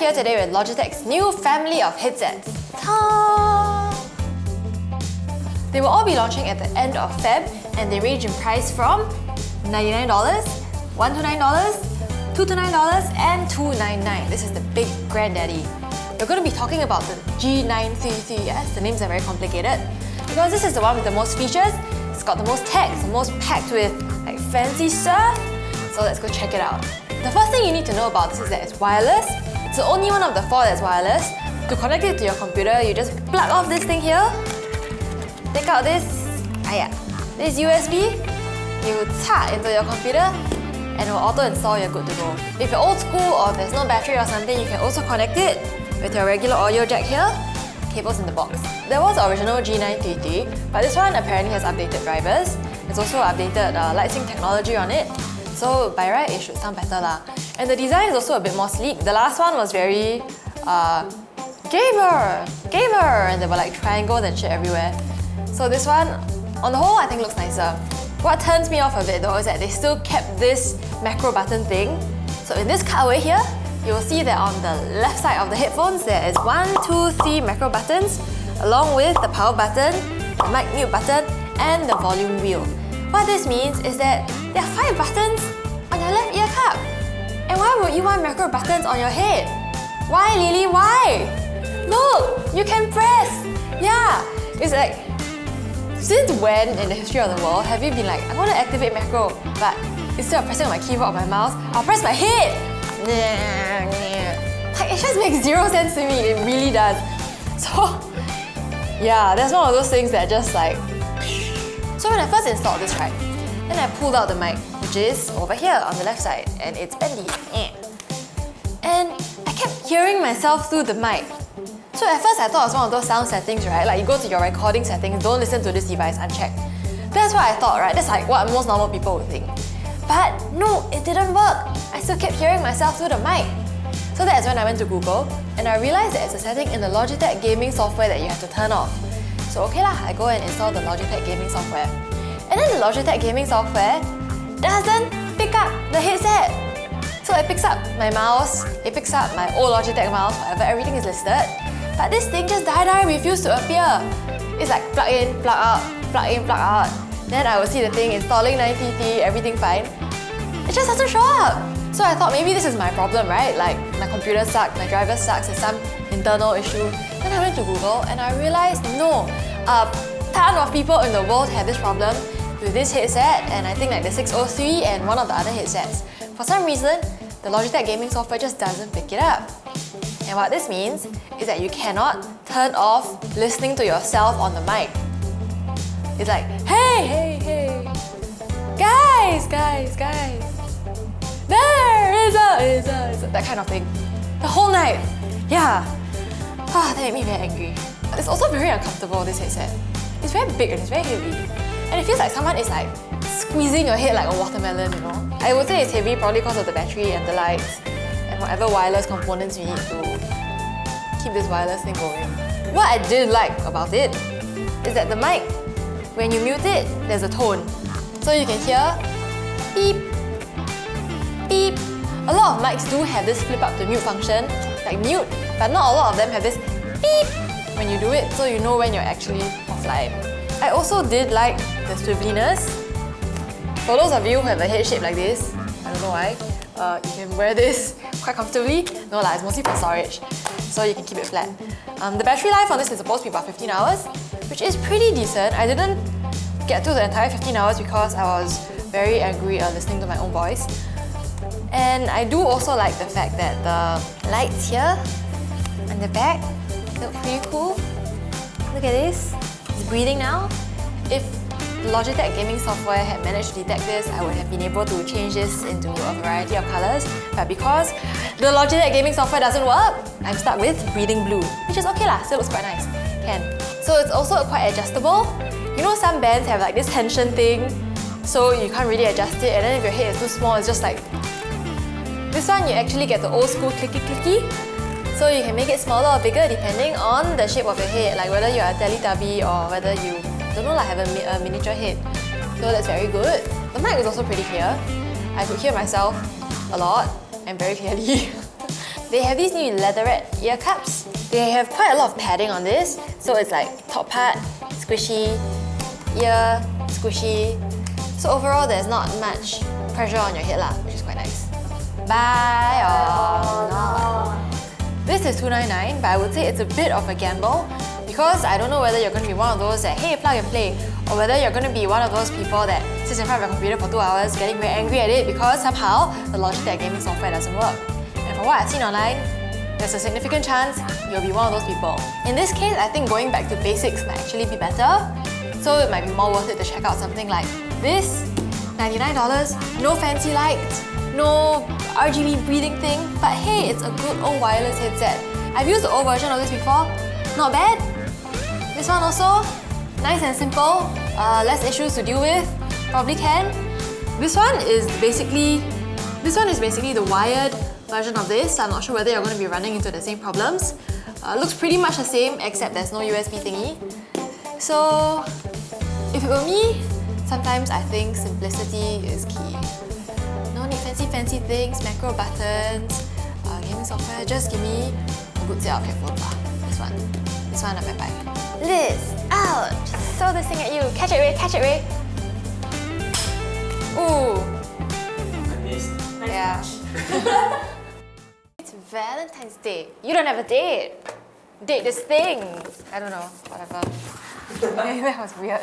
here today with Logitech's new family of headsets. Ta! They will all be launching at the end of Feb and they range in price from $99, $129, $229 and $299. This is the big granddaddy. We're going to be talking about the G933s. Yes, the names are very complicated because this is the one with the most features. It's got the most text, the most packed with like fancy stuff. So let's go check it out. The first thing you need to know about this is that it's wireless. It's the only one of the four that's wireless. To connect it to your computer, you just plug off this thing here, take out this USB, you tap into your computer, and it will auto-install, you're good to go. If you're old school or there's no battery or something, you can also connect it with your regular audio jack here, cables in the box. There was the original G933, but this one apparently has updated drivers. It's also updated light sync technology on it, so by right it should sound better lah. And the design is also a bit more sleek. The last one was very gamer, and there were like triangles and shit everywhere. So this one, on the whole, I think looks nicer. What turns me off of it though is that they still kept this macro button thing. So in this cutaway here, you will see that on the left side of the headphones there is 1, 2, 3 macro buttons along with the power button, the mic mute button and the volume wheel. What this means is that there are 5 buttons on your left ear cup. And why would you want macro buttons on your head? Why, Lily? Why? Look! You can press! Yeah! It's like, since when in the history of the world have you been like, I want to activate macro, but instead of pressing on my keyboard or my mouse, I'll press my head! Like, it just makes zero sense to me, it really does. So, yeah, that's one of those things that just like... So when I first installed this, right, then I pulled out the mic, which is over here on the left side, and it's bendy. And I kept hearing myself through the mic. So at first I thought it was one of those sound settings, right? Like you go to your recording settings, don't listen to this device unchecked. That's what I thought, right? That's like what most normal people would think. But no, it didn't work. I still kept hearing myself through the mic. So that's when I went to Google and I realized that it's a setting in the Logitech Gaming Software that you have to turn off. So okay lah, I go and install the Logitech Gaming Software. And then the Logitech Gaming Software doesn't pick up the headset. So it picks up my mouse, it picks up my old Logitech mouse, whatever, everything is listed. But this thing just refused to appear. It's like plug in, plug out, plug in, plug out. Then I will see the thing installing 933, everything fine. It just doesn't show up. So I thought maybe this is my problem, right? Like my computer sucks, my driver sucks, there's some internal issue. Then I went to Google and I realized no, a ton of people in the world have this problem with this headset, and I think like the 603 and one of the other headsets. For some reason, the Logitech Gaming Software just doesn't pick it up. And what this means is that you cannot turn off listening to yourself on the mic. It's like, hey, guys, there is a, that kind of thing. The whole night. Yeah. That made me very angry. It's also very uncomfortable, this headset. It's very big and it's very heavy. And it feels like someone is like squeezing your head like a watermelon, you know? I would say it's heavy probably because of the battery and the lights and whatever wireless components you need to keep this wireless thing going. What I did like about it is that the mic, when you mute it, there's a tone. So you can hear beep, beep. A lot of mics do have this flip up to mute function, like mute, but not a lot of them have this beep when you do it, so you know when you're actually offline. I also did like the swiveliness. For those of you who have a head shape like this, I don't know why, you can wear this quite comfortably. No lah, it's mostly for storage, so you can keep it flat. The battery life on this is supposed to be about 15 hours, which is pretty decent. I didn't get through the entire 15 hours because I was very angry listening to my own voice. And I do also like the fact that the lights here on the back look pretty cool. Look at this. It's breathing now. If the Logitech Gaming Software had managed to detect this, I would have been able to change this into a variety of colors. But because the Logitech Gaming Software doesn't work, I'm stuck with breathing blue, which is okay lah, still looks quite nice. Can. So it's also quite adjustable. You know some bands have like this tension thing, so you can't really adjust it, and then if your head is too small, it's just like... This one you actually get the old school clicky, so you can make it smaller or bigger depending on the shape of your head, like whether you're a Teletubby or whether you, don't know, like have a miniature head. So that's very good. The mic is also pretty clear. I could hear myself a lot and very clearly. they have these new leatherette ear cups. They have quite a lot of padding on this, so it's like top part, squishy, ear, squishy. So overall, there's not much pressure on your head lah, which is quite nice. Buy or not? This is $299, but I would say it's a bit of a gamble because I don't know whether you're going to be one of those that, hey, plug and play, or whether you're going to be one of those people that sits in front of your computer for 2 hours getting very angry at it because somehow the Logitech Gaming Software doesn't work. And from what I've seen online, there's a significant chance you'll be one of those people. In this case, I think going back to basics might actually be better, so it might be more worth it to check out something like this. $99, no fancy lights, no RGB breathing thing, but hey, it's a good old wireless headset. I've used the old version of this before, not bad. This one also, nice and simple, less issues to deal with, probably can. This one is basically the wired version of this. I'm not sure whether you're going to be running into the same problems. Looks pretty much the same, except there's no USB thingy. So, if it were me, sometimes I think simplicity is key. No need fancy things, macro buttons, gaming software. Just give me a good set of headphones. This one, a bye. Liz, out! Throw this thing at you. Catch it, Ray. Ooh. I missed. Yeah. It's Valentine's Day. You don't have a date. Date this thing. I don't know, whatever. That was weird.